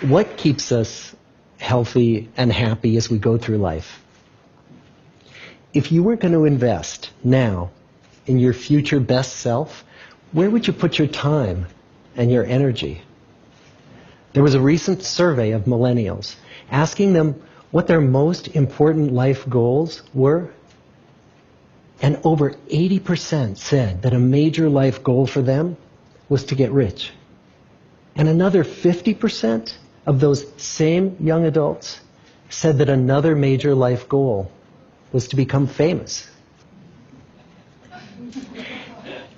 What keeps us healthy and happy as we go through life? If you were going to invest now in your future best self, where would you put your time and your energy? There was a recent survey of millennials asking them what their most important life goals were. And over 80% said that a major life goal for them was to get rich. And another 50% of those same young adults said that another major life goal was to become famous.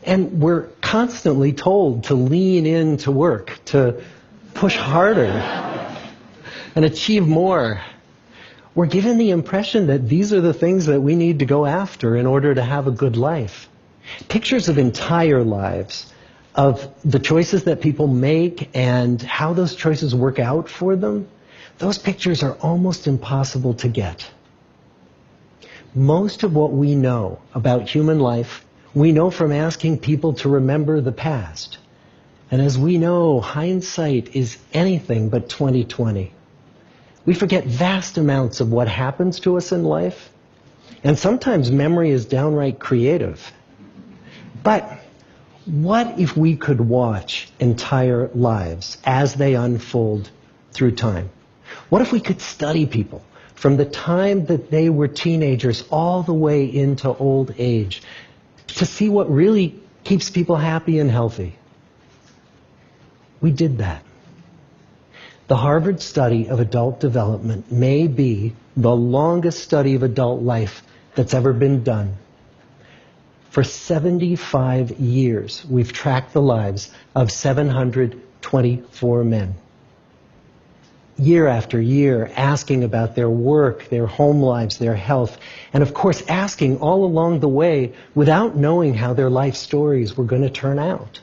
And we're constantly told to lean into work, to push harder and achieve more. We're given the impression that these are the things that we need to go after in order to have a good life. Pictures of entire lives, of the choices that people make and how those choices work out for them, those pictures are almost impossible to get. Most of what we know about human life, we know from asking people to remember the past. And as we know, hindsight is anything but 20/20. We forget vast amounts of what happens to us in life, and sometimes memory is downright creative. But what if we could watch entire lives as they unfold through time? What if we could study people from the time that they were teenagers all the way into old age to see what really keeps people happy and healthy? We did that. The Harvard study of adult development may be the longest study of adult life that's ever been done. For 75 years, we've tracked the lives of 724 men. Year after year, asking about their work, their home lives, their health, and of course asking all along the way without knowing how their life stories were going to turn out.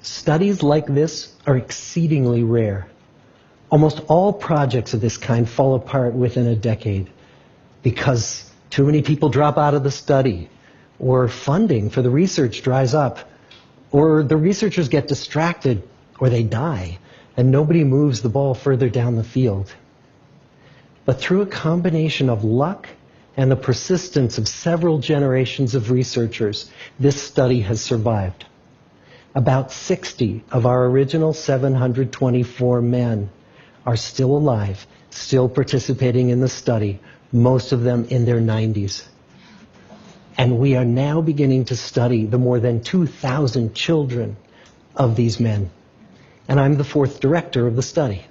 Studies like this are exceedingly rare. Almost all projects of this kind fall apart within a decade because too many people drop out of the study, or funding for the research dries up, or the researchers get distracted, or they die, and nobody moves the ball further down the field. But through a combination of luck and the persistence of several generations of researchers, this study has survived. About 60 of our original 724 men are still alive, still participating in the study, most of them in their 90s. And we are now beginning to study the more than 2,000 children of these men. And I'm the fourth director of the study.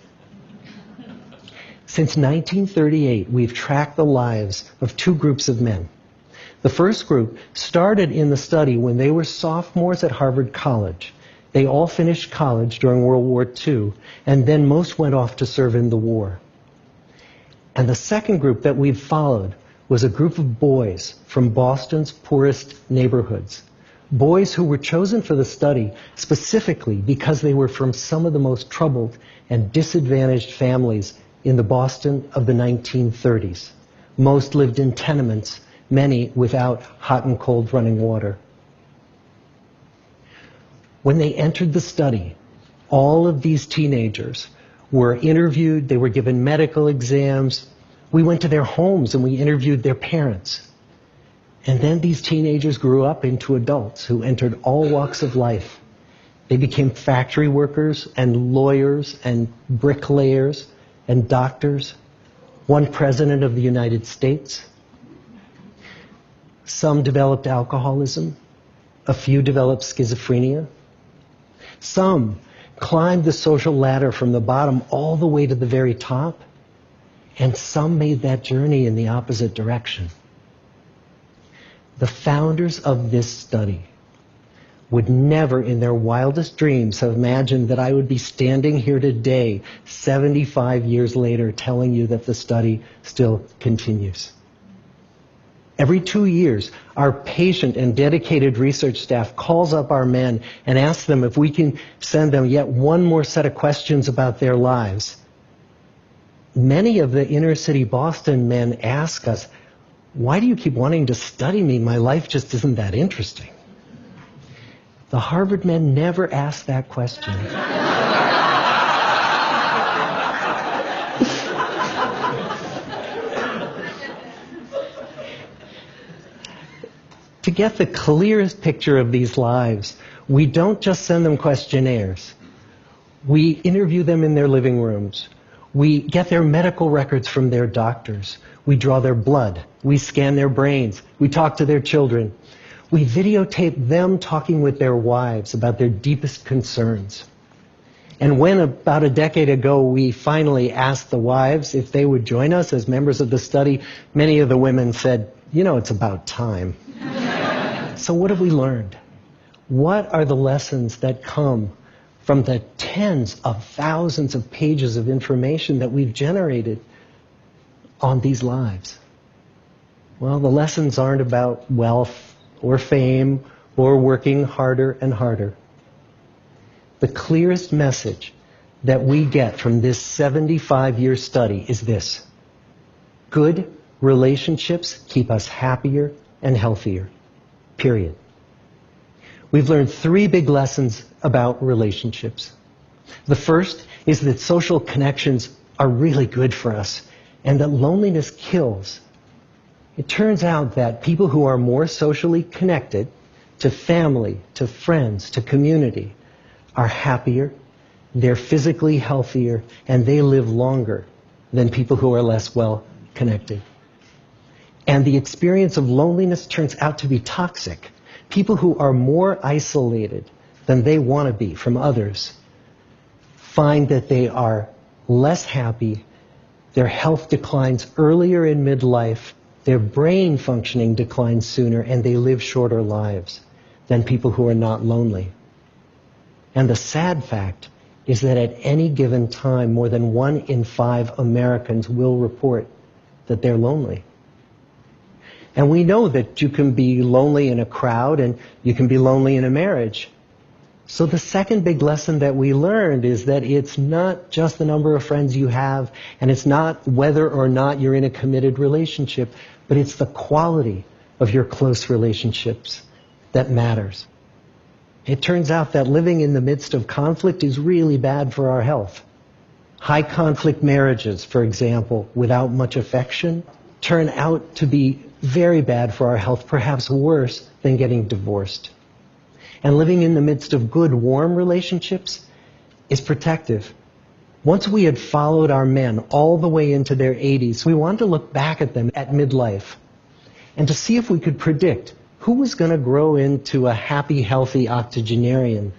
Since 1938, we've tracked the lives of two groups of men. The first group started in the study when they were sophomores at Harvard College. They all finished college during World War II, and then most went off to serve in the war. And the second group that we've followed was a group of boys from Boston's poorest neighborhoods. Boys who were chosen for the study specifically because they were from some of the most troubled and disadvantaged families in the Boston of the 1930s. Most lived in tenements, many without hot and cold running water. When they entered the study, all of these teenagers were interviewed, they were given medical exams. We went to their homes and we interviewed their parents. And then these teenagers grew up into adults who entered all walks of life. They became factory workers and lawyers and bricklayers and doctors, one president of the United States. Some developed alcoholism. A few developed schizophrenia. Some climbed the social ladder from the bottom all the way to the very top. And some made that journey in the opposite direction. The founders of this study would never in their wildest dreams have imagined that I would be standing here today, 75 years later, telling you that the study still continues. Every 2 years, our patient and dedicated research staff calls up our men and asks them if we can send them yet one more set of questions about their lives. Many of the inner city Boston men ask us, "Why do you keep wanting to study me? My life just isn't that interesting." The Harvard men never asked that question. To get the clearest picture of these lives, we don't just send them questionnaires. We interview them in their living rooms. We get their medical records from their doctors. We draw their blood. We scan their brains. We talk to their children. We videotape them talking with their wives about their deepest concerns. And when about a decade ago we finally asked the wives if they would join us as members of the study, many of the women said, "You know, it's about time." So what have we learned? What are the lessons that come from the tens of thousands of pages of information that we've generated on these lives? Well, the lessons aren't about wealth or fame or working harder and harder. The clearest message that we get from this 75-year study is this: good relationships keep us happier and healthier. Period. We've learned 3 big lessons about relationships. The first is that social connections are really good for us and that loneliness kills. It turns out that people who are more socially connected to family, to friends, to community are happier, they're physically healthier, and they live longer than people who are less well connected. And the experience of loneliness turns out to be toxic. People who are more isolated than they want to be from others find that they are less happy, their health declines earlier in midlife, their brain functioning declines sooner, and they live shorter lives than people who are not lonely. And the sad fact is that at any given time, more than 1 in 5 Americans will report that they're lonely. And we know that you can be lonely in a crowd and you can be lonely in a marriage. So the second big lesson that we learned is that it's not just the number of friends you have, and it's not whether or not you're in a committed relationship, but it's the quality of your close relationships that matters. It turns out that living in the midst of conflict is really bad for our health. High conflict marriages, for example, without much affection, turn out to be very bad for our health, perhaps worse than getting divorced. And living in the midst of good, warm relationships is protective. Once we had followed our men all the way into their 80s, we wanted to look back at them at midlife and to see if we could predict who was going to grow into a happy, healthy octogenarian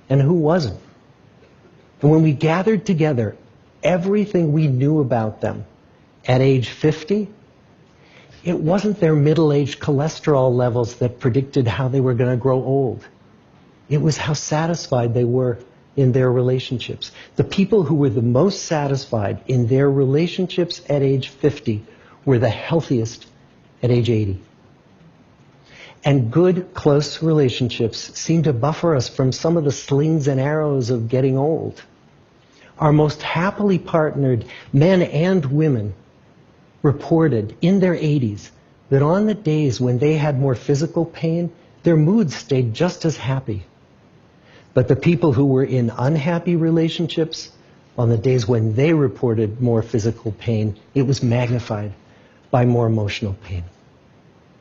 and who wasn't. And when we gathered together everything we knew about them at age 50, it wasn't their middle-aged cholesterol levels that predicted how they were going to grow old. It was how satisfied they were in their relationships. The people who were the most satisfied in their relationships at age 50 were the healthiest at age 80. And good, close relationships seem to buffer us from some of the slings and arrows of getting old. Our most happily partnered men and women reported in their 80s that on the days when they had more physical pain, their moods stayed just as happy. But the people who were in unhappy relationships, on the days when they reported more physical pain, it was magnified by more emotional pain.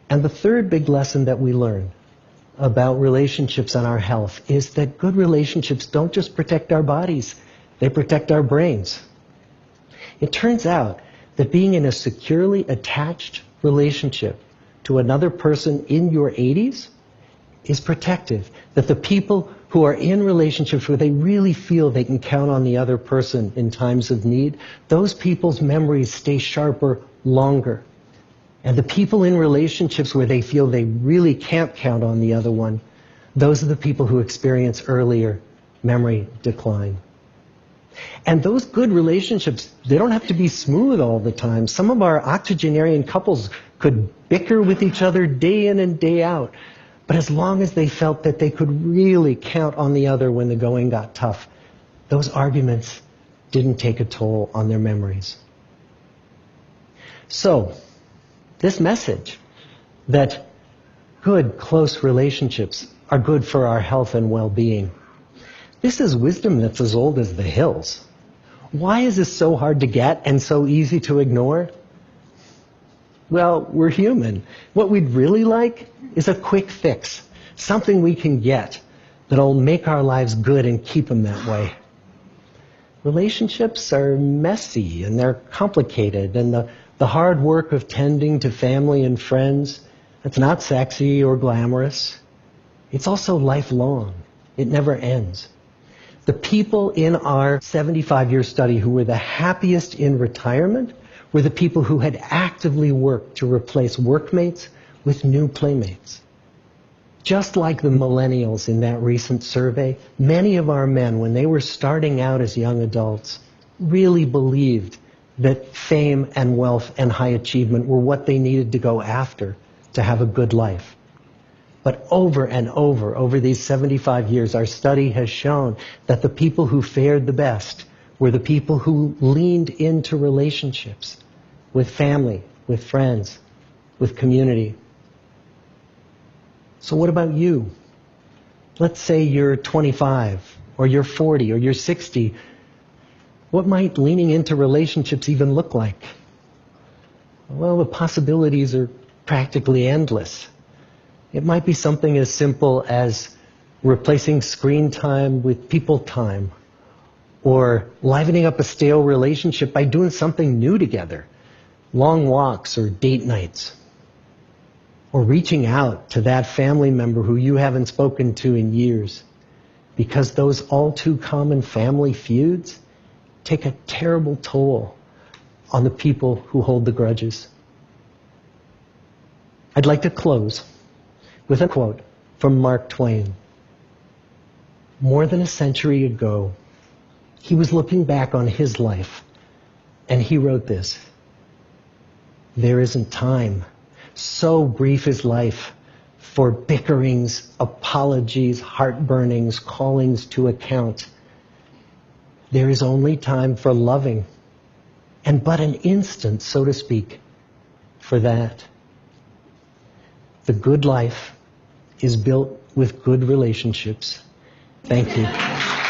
And the third big lesson that we learn about relationships and our health is that good relationships don't just protect our bodies, they protect our brains. It turns out that being in a securely attached relationship to another person in your 80s is protective. That the people who are in relationships where they really feel they can count on the other person in times of need, those people's memories stay sharper longer. And the people in relationships where they feel they really can't count on the other one, those are the people who experience earlier memory decline. And those good relationships, they don't have to be smooth all the time. Some of our octogenarian couples could bicker with each other day in and day out. But as long as they felt that they could really count on the other when the going got tough, those arguments didn't take a toll on their memories. So, this message that good, close relationships are good for our health and well-being, this is wisdom that's as old as the hills. Why is this so hard to get and so easy to ignore? Well, we're human. What we'd really like is a quick fix, something we can get that'll make our lives good and keep them that way. Relationships are messy and they're complicated, and the hard work of tending to family and friends, that's not sexy or glamorous. It's also lifelong. It never ends. The people in our 75-year study who were the happiest in retirement were the people who had actively worked to replace workmates with new playmates. Just like the millennials in that recent survey, many of our men, when they were starting out as young adults, really believed that fame and wealth and high achievement were what they needed to go after to have a good life. But over and over these 75 years, our study has shown that the people who fared the best were the people who leaned into relationships with family, with friends, with community. So what about you? Let's say you're 25, or you're 40, or you're 60. What might leaning into relationships even look like? Well, the possibilities are practically endless. It might be something as simple as replacing screen time with people time, or livening up a stale relationship by doing something new together, long walks or date nights, or reaching out to that family member who you haven't spoken to in years, because those all too common family feuds take a terrible toll on the people who hold the grudges. I'd like to close with a quote from Mark Twain. More than a century ago, he was looking back on his life, and he wrote this: "There isn't time. So brief is life for bickerings, apologies, heartburnings, callings to account. There is only time for loving, and but an instant, so to speak, for that. The good life is built with good relationships." Thank you.